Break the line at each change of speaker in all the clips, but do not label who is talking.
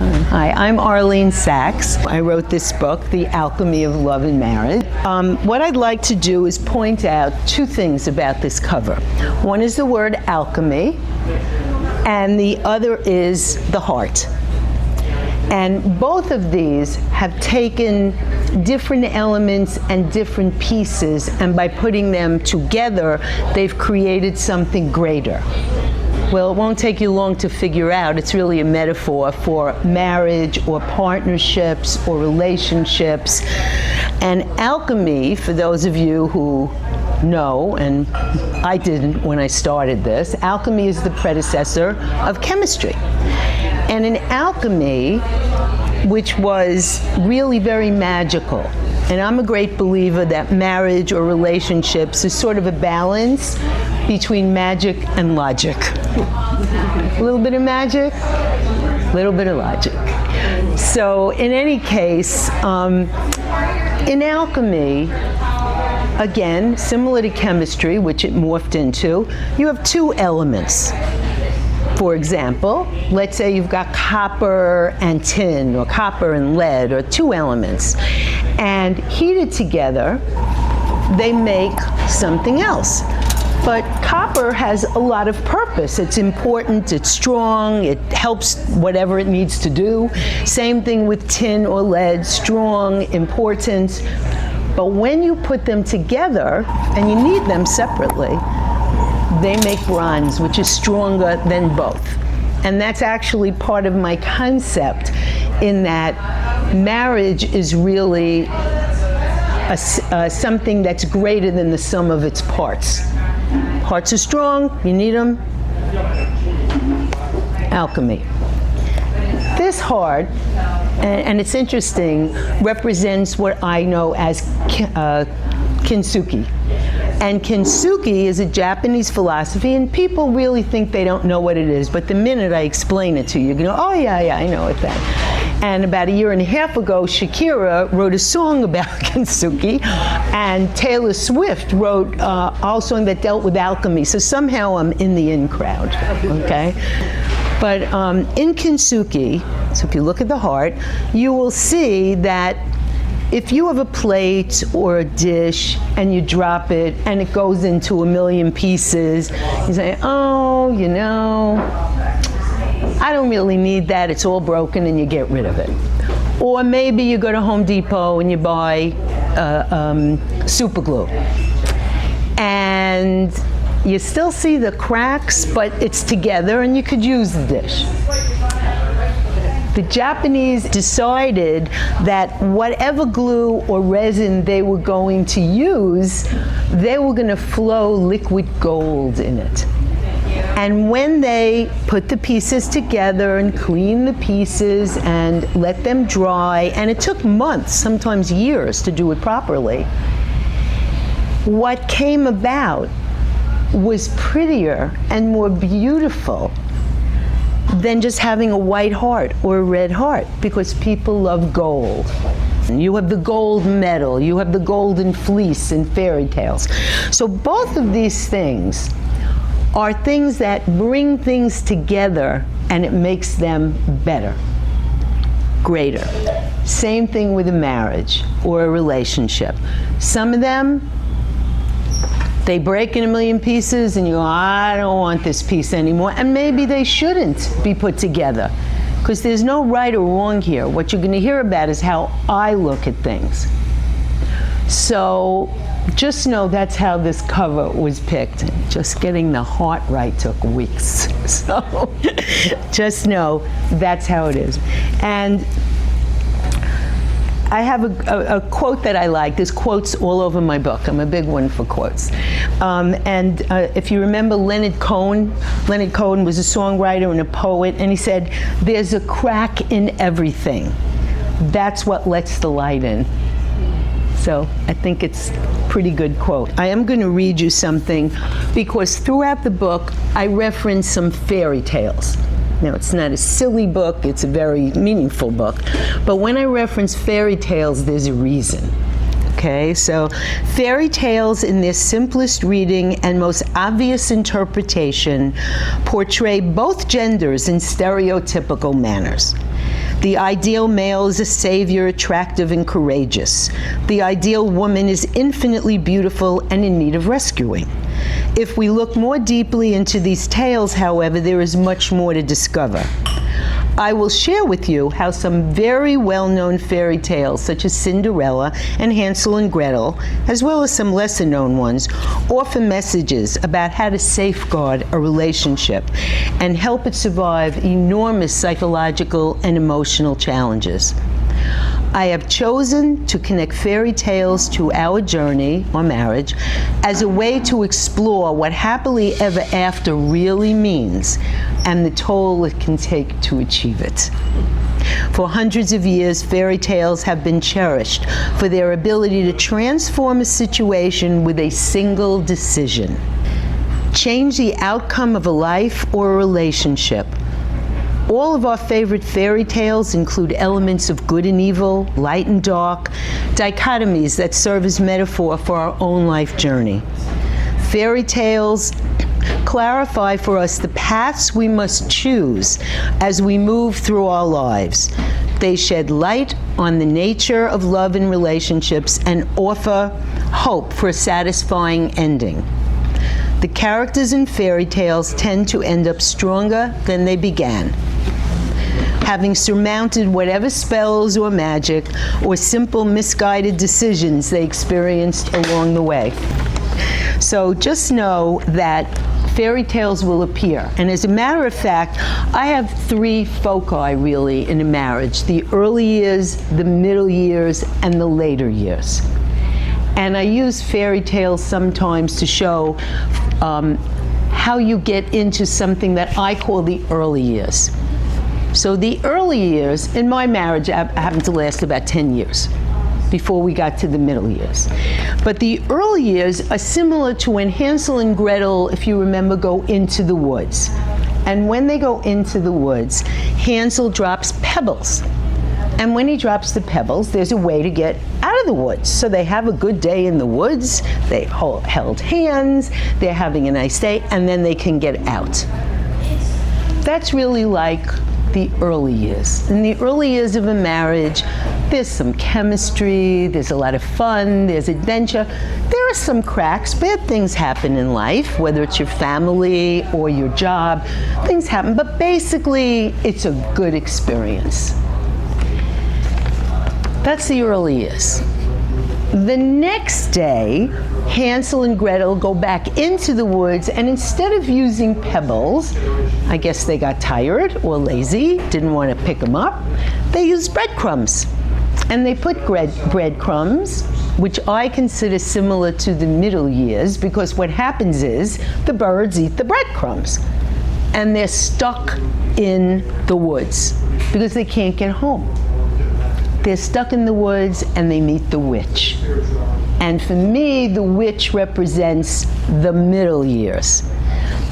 Hi, I'm Arlene Sacks. I wrote this book, The Alchemy of Love and Marriage. What I'd like to do is point out two things about this cover. One is the word alchemy, and the other is the heart. And both of these have taken different elements and different pieces, and by putting them together, they've created something greater. Well, it won't take you long to figure out. It's really a metaphor for marriage or partnerships or relationships. And alchemy, for those of you who know, and I didn't when I started this, alchemy is the predecessor of chemistry. And in alchemy, which was really very magical, and I'm a great believer that marriage or relationships is sort of a balance between magic and logic. A little bit of magic, a little bit of logic. So in any case, in alchemy, again, similar to chemistry, which it morphed into, you have two elements. For example, let's say you've got copper and tin, or copper and lead, or two elements. And heated together, they make something else. But copper has a lot of purpose. It's important, it's strong, it helps whatever it needs to do. Same thing with tin or lead, strong, important. But when you put them together, and you need them separately, they make bronze, which is stronger than both. And that's actually part of my concept, in that marriage is really something that's greater than the sum of its parts. Parts are strong, you need them. Alchemy. This heart, and it's interesting, represents what I know as kintsugi. And kintsugi is a Japanese philosophy, and people really think they don't know what it is, but the minute I explain it to you, you go, oh yeah, I know what that is. And about a year and a half ago, Shakira wrote a song about kintsugi, and Taylor Swift wrote a whole song that dealt with alchemy. So somehow I'm in the in crowd, okay? But in kintsugi, so if you look at the heart, you will see that if you have a plate or a dish and you drop it and it goes into a million pieces, you say, oh, you know, I don't really need that, it's all broken, and you get rid of it. Or maybe you go to Home Depot and you buy super glue. And you still see the cracks, but it's together and you could use the dish. The Japanese decided that whatever glue or resin they were going to use, they were going to flow liquid gold in it. And when they put the pieces together and cleaned the pieces and let them dry, and it took months, sometimes years, to do it properly, what came about was prettier and more beautiful than just having a white heart or a red heart, because people love gold. You have the gold medal, you have the golden fleece in fairy tales. So both of these things are things that bring things together, and it makes them better, greater. Same thing with a marriage or a relationship. Some of them, they break in a million pieces and you go, I don't want this piece anymore. And maybe they shouldn't be put together, because there's no right or wrong here. What you're going to hear about is how I look at things. So just know that's how this cover was picked. Just getting the heart right took weeks. So just know that's how it is. And I have a quote that I like. There's quotes all over my book. I'm a big one for quotes. And if you remember Leonard Cohen was a songwriter and a poet, and he said, there's a crack in everything. That's what lets the light in. So I think it's a pretty good quote. I am going to read you something, because throughout the book, I reference some fairy tales. Now, it's not a silly book, it's a very meaningful book. But when I reference fairy tales, there's a reason. Okay, so fairy tales in their simplest reading and most obvious interpretation portray both genders in stereotypical manners. The ideal male is a savior, attractive and courageous. The ideal woman is infinitely beautiful and in need of rescuing. If we look more deeply into these tales, however, there is much more to discover. I will share with you how some very well-known fairy tales, such as Cinderella and Hansel and Gretel, as well as some lesser-known ones, offer messages about how to safeguard a relationship and help it survive enormous psychological and emotional challenges. I have chosen to connect fairy tales to our journey or marriage as a way to explore what happily ever after really means and the toll it can take to achieve it. For hundreds of years, fairy tales have been cherished for their ability to transform a situation with a single decision. Change the outcome of a life or a relationship. All of our favorite fairy tales include elements of good and evil, light and dark, dichotomies that serve as metaphor for our own life journey. Fairy tales clarify for us the paths we must choose as we move through our lives. They shed light on the nature of love and relationships and offer hope for a satisfying ending. The characters in fairy tales tend to end up stronger than they began, having surmounted whatever spells or magic or simple misguided decisions they experienced along the way. So just know that fairy tales will appear. And as a matter of fact, I have three foci really in a marriage: the early years, the middle years, and the later years. And I use fairy tales sometimes to show how you get into something that I call the early years. So the early years in my marriage happened to last about 10 years before we got to the middle years. But the early years are similar to when Hansel and Gretel, if you remember, go into the woods. And when they go into the woods, Hansel drops pebbles. And when he drops the pebbles, there's a way to get out of the woods. So they have a good day in the woods, they held hands, they're having a nice day, and then they can get out. That's really like the early years. In the early years of a marriage, there's some chemistry, there's a lot of fun, there's adventure. There are some cracks, bad things happen in life, whether it's your family or your job, things happen, but basically it's a good experience. That's the early years. The next day, Hansel and Gretel go back into the woods, and instead of using pebbles, I guess they got tired or lazy, didn't want to pick them up, they used breadcrumbs. And they put breadcrumbs, which I consider similar to the middle years, because what happens is the birds eat the breadcrumbs. And they're stuck in the woods because they can't get home. They're stuck in the woods and they meet the witch. And for me, the witch represents the middle years.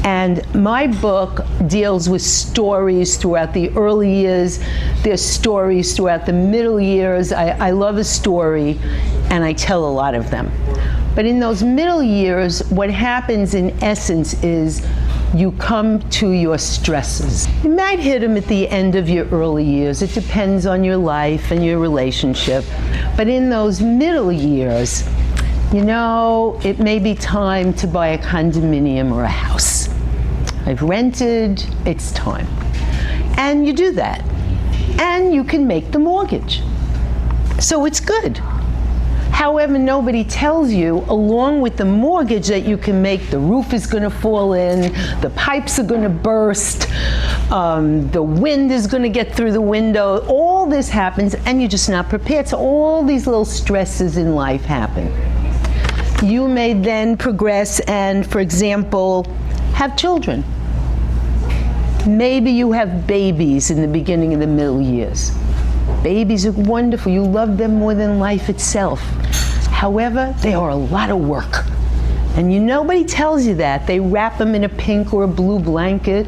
And my book deals with stories throughout the early years. There's stories throughout the middle years. I love a story, and I tell a lot of them. But in those middle years, what happens in essence is you come to your stresses. You might hit them at the end of your early years. It depends on your life and your relationship. But in those middle years, you know, it may be time to buy a condominium or a house. I've rented, it's time. And you do that. And you can make the mortgage. So it's good. However, nobody tells you, along with the mortgage that you can make, the roof is going to fall in, the pipes are going to burst, the wind is going to get through the window. All this happens, and you're just not prepared. So all these little stresses in life happen. You may then progress and, for example, have children. Maybe you have babies in the beginning of the middle years. Babies are wonderful. You love them more than life itself. However, they are a lot of work. And nobody tells you that. They wrap them in a pink or a blue blanket,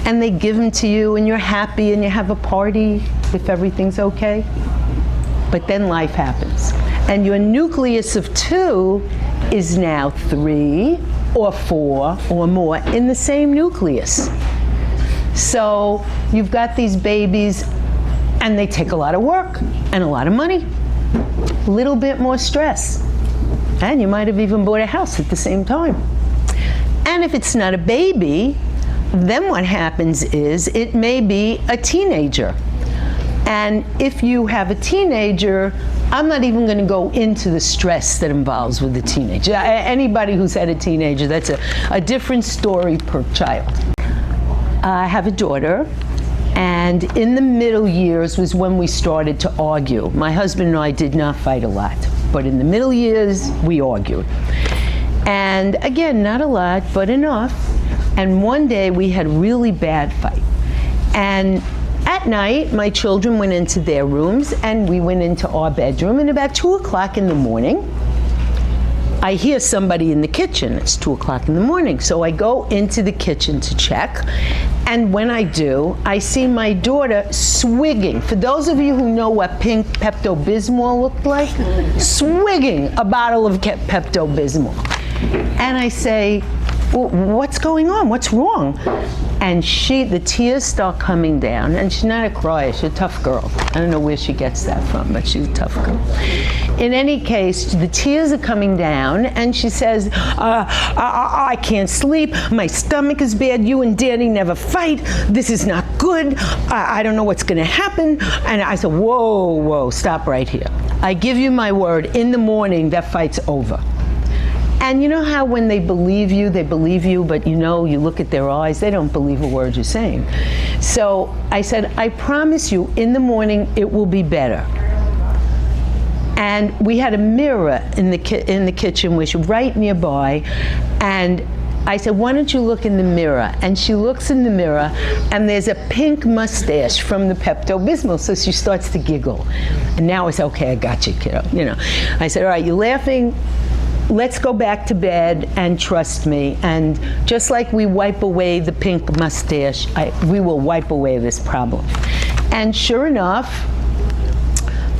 and they give them to you, and you're happy, and you have a party if everything's okay. But then life happens. And your nucleus of 2 is now 3 or 4 or more in the same nucleus. So you've got these babies And they take a lot of work and a lot of money. A little bit more stress. And you might have even bought a house at the same time. And if it's not a baby, then what happens is it may be a teenager. And if you have a teenager, I'm not even going to go into the stress that involves with the teenager. Anybody who's had a teenager, that's a different story per child. I have a daughter, and in the middle years was when we started to argue. My husband and I did not fight a lot, but in the middle years, we argued. And again, not a lot, but enough. And one day we had a really bad fight. And at night, my children went into their rooms and we went into our bedroom, and about 2 o'clock in the morning, I hear somebody in the kitchen. It's 2 o'clock in the morning. So I go into the kitchen to check. And when I do, I see my daughter swigging. For those of you who know what pink Pepto-Bismol looked like, swigging a bottle of Pepto-Bismol. And I say, well, what's going on? What's wrong? And the tears start coming down, and she's not a crier, she's a tough girl. I don't know where she gets that from, but she's a tough girl. In any case, the tears are coming down, and she says, I can't sleep, my stomach is bad, you and Daddy never fight, this is not good, I don't know what's gonna happen. And I said, whoa, stop right here. I give you my word, in the morning, that fight's over. And you know how when they believe you, but you look at their eyes, they don't believe a word you're saying. So I said, I promise you, in the morning, it will be better. And we had a mirror in the kitchen, which was right nearby, and I said, why don't you look in the mirror? And she looks in the mirror, and there's a pink mustache from the Pepto-Bismol, so she starts to giggle. And now I said, okay, I got you, kiddo. I said, all right, you're laughing. Let's go back to bed and trust me. And just like we wipe away the pink mustache, we will wipe away this problem. And sure enough,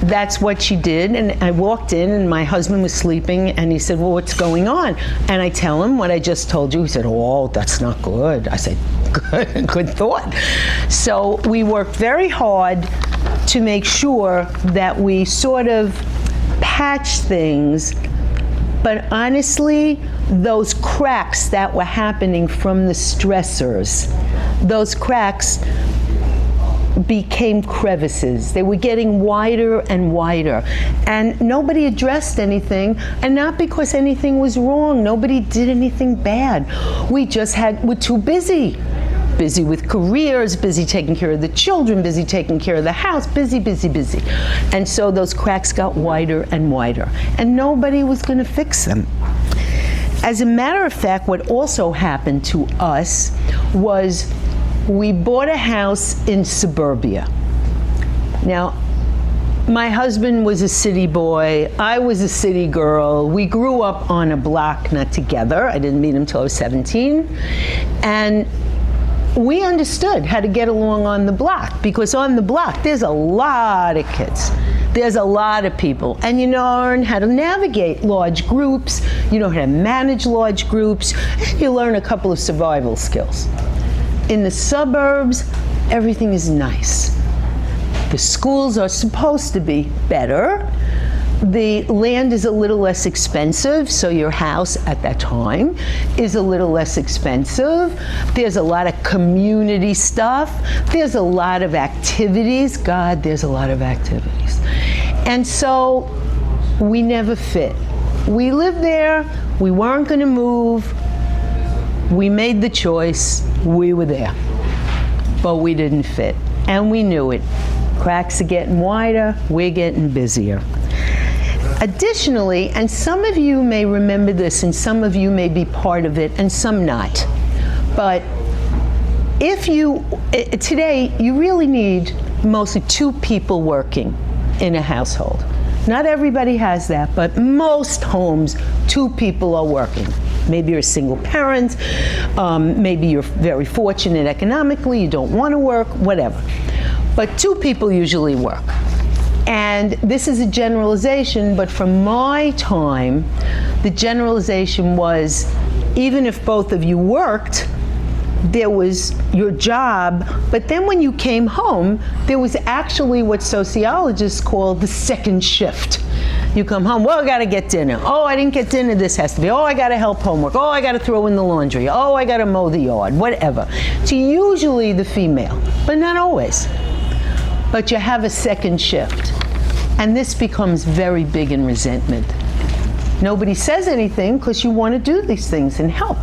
that's what she did. And I walked in, and my husband was sleeping, and he said, well, what's going on? And I tell him what I just told you. He said, oh, that's not good. I said, good thought. So we worked very hard to make sure that we sort of patch things. But honestly, those cracks that were happening from the stressors, those cracks became crevices. They were getting wider and wider. And nobody addressed anything, and not because anything was wrong. Nobody did anything bad. We're too busy. Busy with careers, busy taking care of the children, busy taking care of the house, busy. And so those cracks got wider and wider, and nobody was going to fix them. As a matter of fact, what also happened to us was we bought a house in suburbia. Now, my husband was a city boy, I was a city girl. We grew up on a block, not together. I didn't meet him till I was 17. And we understood how to get along on the block, because on the block there's a lot of kids. There's a lot of people, and you learn how to navigate large groups, you know how to manage large groups, and you learn a couple of survival skills. In the suburbs, everything is nice. The schools are supposed to be better. The land is a little less expensive, so your house at that time is a little less expensive. There's a lot of community stuff. There's a lot of activities. God, there's a lot of activities. And so we never fit. We lived there. We weren't going to move. We made the choice. We were there. But we didn't fit. And we knew it. Cracks are getting wider. We're getting busier. Additionally, and some of you may remember this, and some of you may be part of it, and some not, but today, you really need mostly 2 people working in a household. Not everybody has that, but most homes, 2 people are working. Maybe you're a single parent, maybe you're very fortunate economically, you don't want to work, whatever. But 2 people usually work. And this is a generalization, but from my time, the generalization was, even if both of you worked, there was your job, but then when you came home, there was actually what sociologists call the second shift. You come home, well, I gotta get dinner. Oh, I didn't get dinner, this has to be. Oh, I gotta help homework. Oh, I gotta throw in the laundry. Oh, I gotta mow the yard, whatever. It's usually the female, but not always. But you have a second shift. And this becomes very big in resentment. Nobody says anything because you want to do these things and help.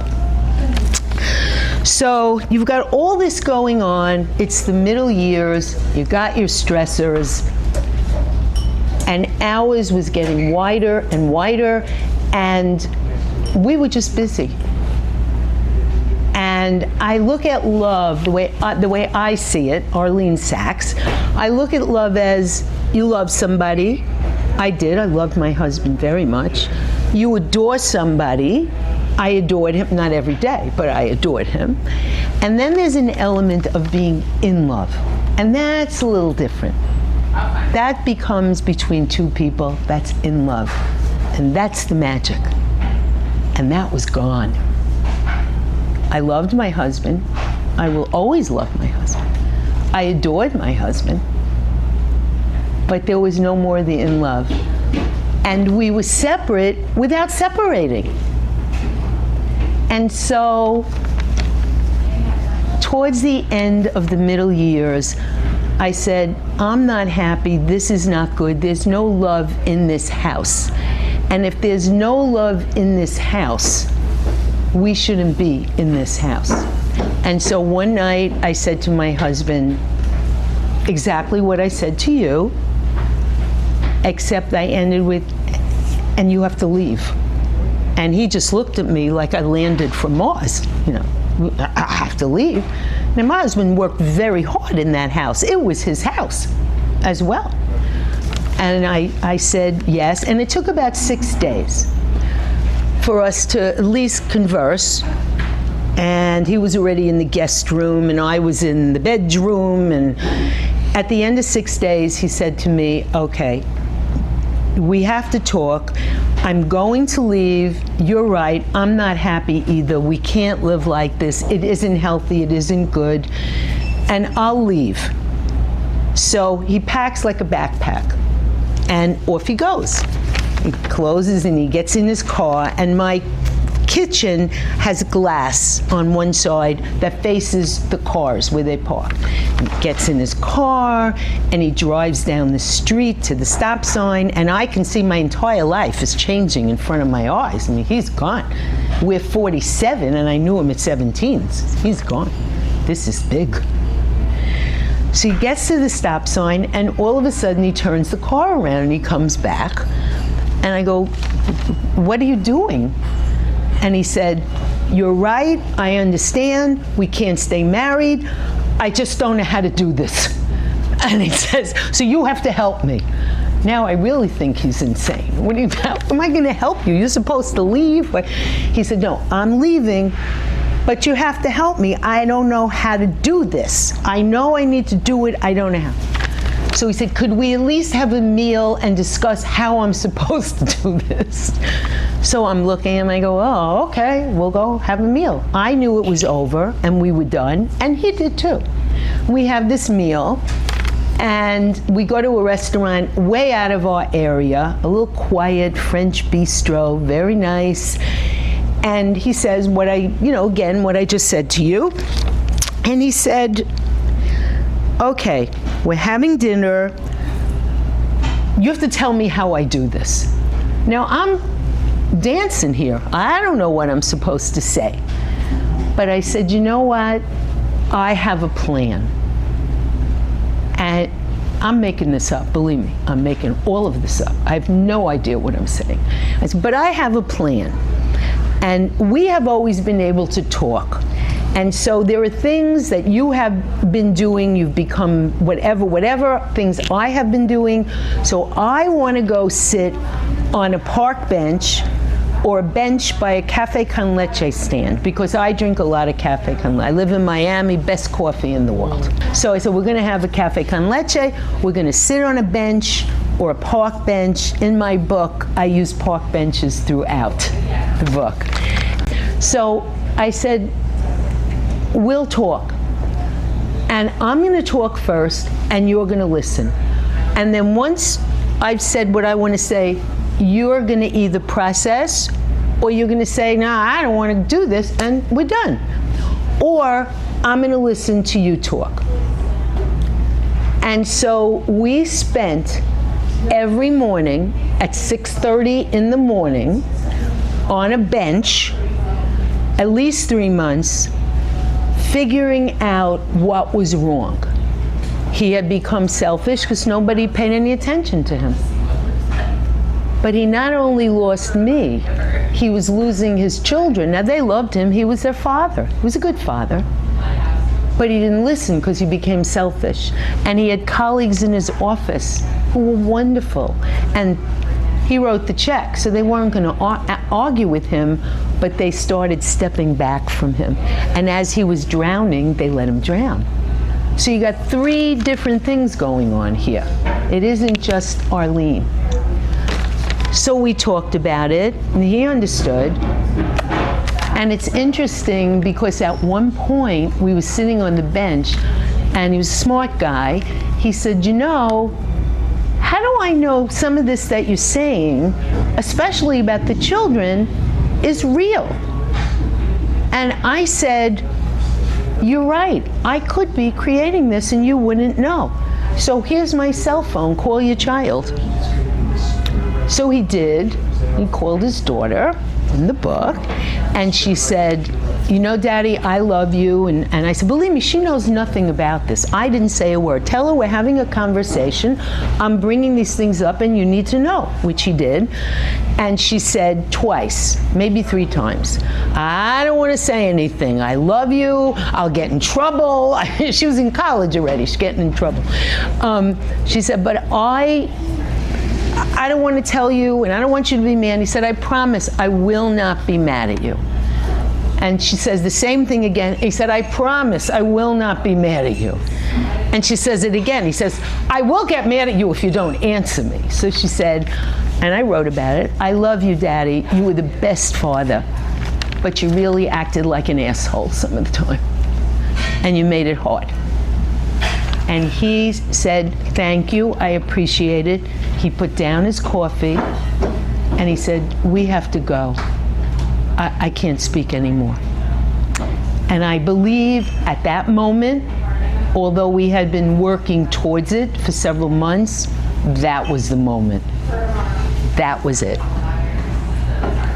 So you've got all this going on. It's the middle years. You got your stressors. And ours was getting wider and wider, and we were just busy. And I look at love the way I see it, Arlene Sacks. I look at love as you love somebody. I did. I loved my husband very much. You adore somebody. I adored him, not every day, but I adored him. And then there's an element of being in love, and that's a little different. That becomes between two people. That's in love, and that's the magic. And that was gone. I loved my husband. I will always love my husband. I adored my husband. But there was no more the in love. And we were separate without separating. And so, towards the end of the middle years, I said, I'm not happy, this is not good, there's no love in this house. And if there's no love in this house, we shouldn't be in this house. And so one night I said to my husband, exactly what I said to you, except I ended with, and you have to leave. And he just looked at me like I landed from Mars, you know, I have to leave. Now my husband worked very hard in that house. It was his house as well. And I said yes, and it took about 6 days for us to at least converse. And he was already in the guest room, and I was in the bedroom. And at the end of 6 days, he said to me, okay, we have to talk. I'm going to leave. You're right. I'm not happy either. We can't live like this. It isn't healthy. It isn't good. And I'll leave. So he packs like a backpack, and off he goes. He closes and he gets in his car, and my kitchen has glass on one side that faces the cars where they park. He gets in his car and he drives down the street to the stop sign, and I can see my entire life is changing in front of my eyes. I mean, he's gone. We're 47 and I knew him at 17. He's gone. This is big. So he gets to the stop sign, and all of a sudden he turns the car around and he comes back, and I go, what are you doing? And he said, you're right, I understand, we can't stay married, I just don't know how to do this. And he says, so you have to help me. Now I really think he's insane. How am I gonna help you? You're supposed to leave. But he said, no, I'm leaving, but you have to help me. I don't know how to do this. I know I need to do it, I don't know how. So he said, could we at least have a meal and discuss how I'm supposed to do this? So I'm looking and I go, oh, okay, we'll go have a meal. I knew it was over and we were done, and he did too. We have this meal, and we go to a restaurant way out of our area, a little quiet French bistro, very nice. And he says what again, what I just said to you. And he said, okay, we're having dinner. You have to tell me how I do this. Now I'm dancing here. I don't know what I'm supposed to say. But I said, you know what? I have a plan. And I'm making this up, believe me. I'm making all of this up. I have no idea what I'm saying. I said, but I have a plan. And we have always been able to talk. And so there are things that you have been doing, you've become whatever things I have been doing. So I want to go sit on a park bench or a bench by a cafe con leche stand, because I drink a lot of cafe con leche. I live in Miami, best coffee in the world. So I said, we're going to have a cafe con leche, we're going to sit on a bench or a park bench. In my book, I use park benches throughout the book. So I said, we'll talk. And I'm going to talk first, and you're going to listen. And then once I've said what I want to say, you're going to either process, or you're going to say, nah, I don't want to do this, and we're done. Or I'm going to listen to you talk. And so we spent every morning at 6:30 in the morning on a bench, at least 3 months, figuring out what was wrong. He had become selfish because nobody paid any attention to him. But he not only lost me, he was losing his children. Now, they loved him. He was their father. He was a good father. But he didn't listen because he became selfish. And he had colleagues in his office who were wonderful. And he wrote the check, so they weren't going to argue with him, but they started stepping back from him. And as he was drowning, they let him drown. So you got 3 different things going on here. It isn't just Arlene. So we talked about it, and he understood. And it's interesting because at one point, we were sitting on the bench, and he was a smart guy. He said, you know, how do I know some of this that you're saying, especially about the children, is real? And I said, you're right. I could be creating this and you wouldn't know. So here's my cell phone. Call your child. So he did. He called his daughter in the book, and she said, you know, Daddy, I love you. And I said, believe me, she knows nothing about this. I didn't say a word. Tell her we're having a conversation. I'm bringing these things up and you need to know, which he did. And she said twice, maybe 3 times, I don't want to say anything. I love you. I'll get in trouble. She was in college already. She's getting in trouble. She said, but I don't want to tell you, and I don't want you to be mad. He said, I promise I will not be mad at you. And she says the same thing again. He said, I promise I will not be mad at you. And she says it again. He says, I will get mad at you if you don't answer me. So she said, and I wrote about it, I love you, Daddy. You were the best father, but you really acted like an asshole some of the time. And you made it hard. And he said, thank you, I appreciate it. He put down his coffee, and he said, we have to go. I can't speak anymore. And I believe at that moment, although we had been working towards it for several months, that was the moment. That was it.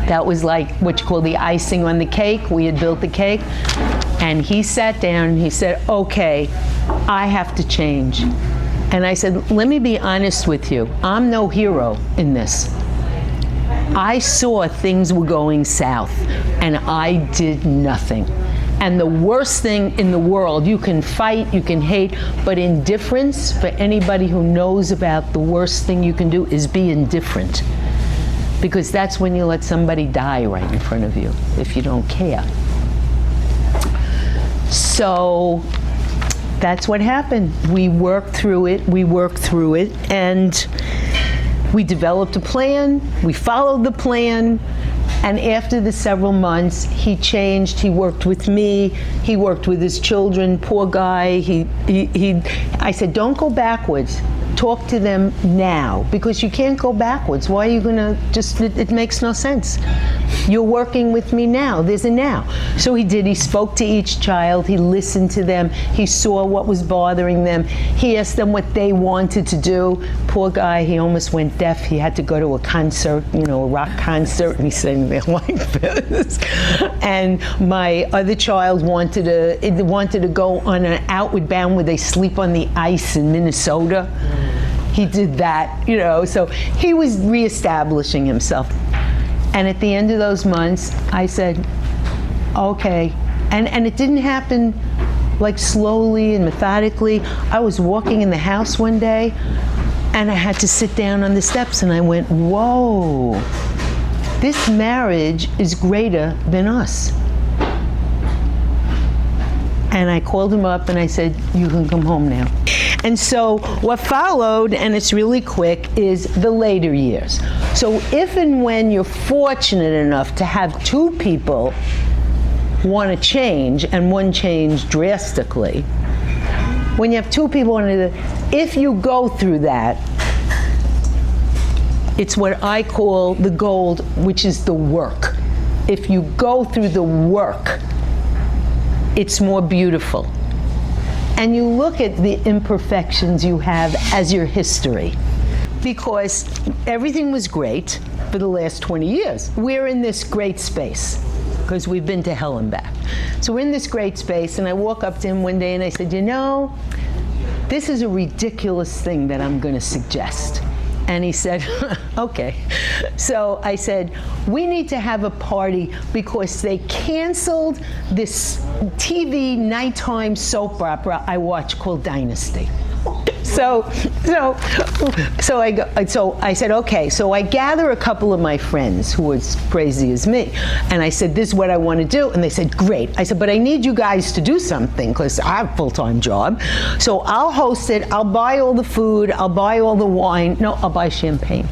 That was like what you call the icing on the cake. We had built the cake. And he sat down and he said, okay, I have to change. And I said, let me be honest with you. I'm no hero in this. I saw things were going south, and I did nothing. And the worst thing in the world, you can fight, you can hate, but indifference, for anybody who knows about the worst thing you can do is be indifferent. Because that's when you let somebody die right in front of you, if you don't care. So that's what happened. We worked through it, and we developed a plan, we followed the plan, and after the several months, he changed. He worked with me, he worked with his children, poor guy. I said, don't go backwards. Talk to them now, because you can't go backwards. Why are you gonna it makes no sense. You're working with me now, there's a now. So he did, he spoke to each child, he listened to them, he saw what was bothering them, he asked them what they wanted to do. Poor guy, he almost went deaf. He had to go to a concert, a rock concert, and he sang there like this. And my other child wanted to go on an outward bound where they sleep on the ice in Minnesota. He did that, so he was reestablishing himself. And at the end of those months, I said, okay. And it didn't happen like slowly and methodically. I was walking in the house one day, and I had to sit down on the steps, and I went, whoa, this marriage is greater than us. And I called him up and I said, you can come home now. And so what followed, and it's really quick, is the later years. So if and when you're fortunate enough to have 2 people want to change, and one changed drastically. When you have two people, if you go through that, it's what I call the gold, which is the work. If you go through the work, it's more beautiful. And you look at the imperfections you have as your history. Because everything was great for the last 20 years. We're in this great space, because we've been to hell and back. So we're in this great space, and I walk up to him one day and I said, you know, this is a ridiculous thing that I'm going to suggest. And he said, okay. So I said, we need to have a party because they canceled this TV nighttime soap opera I watch called Dynasty. So I said, okay. So I gather a couple of my friends who were as crazy as me, and I said, this is what I want to do. And they said, great. I said, but I need you guys to do something because I have a full-time job. So I'll host it. I'll buy all the food. I'll buy all the wine. No, I'll buy champagne.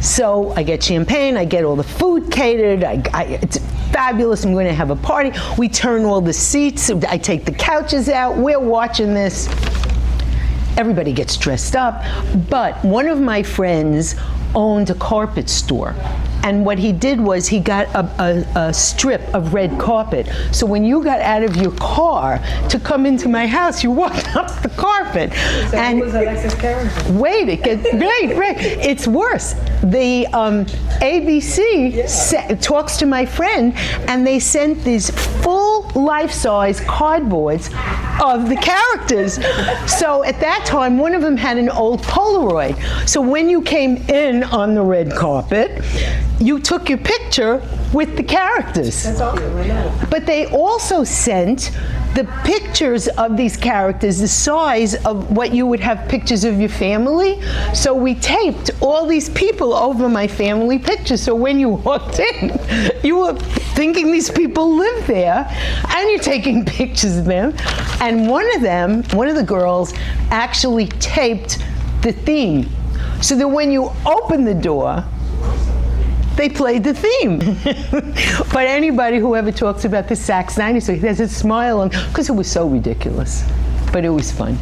So I get champagne. I get all the food catered. It's fabulous. I'm going to have a party. We turn all the seats. I take the couches out. We're watching this. Everybody gets dressed up, but one of my friends owned a carpet store. And what he did was he got a strip of red carpet. So when you got out of your car to come into my house, you walked up the carpet.
So and was Alexis character?
Wait, it gets right. It's worse. The ABC talks to my friend, and they sent these full life-size cardboards of the characters. So at that time, one of them had an old Polaroid. So when you came in on the red carpet, you took your picture with the characters.
That's awesome, I know.
But they also sent the pictures of these characters, the size of what you would have pictures of your family. So we taped all these people over my family pictures. So when you walked in, you were thinking these people live there, and you're taking pictures of them. And one of the girls actually taped the theme. So that when you open the door, they played the theme. But anybody who ever talks about the Sacks dynasty, there's a smile on, because it was so ridiculous. But it was fun.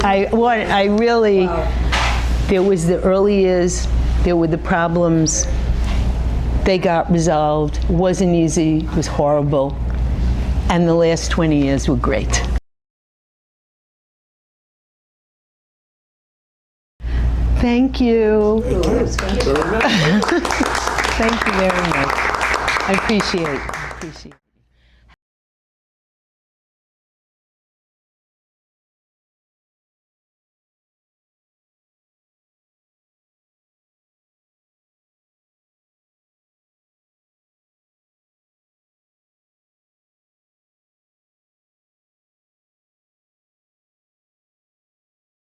I really, there was the early years, there were the problems. They got resolved. It wasn't easy, it was horrible. And the last 20 years were great. Thank you. Thank you very much. I appreciate it.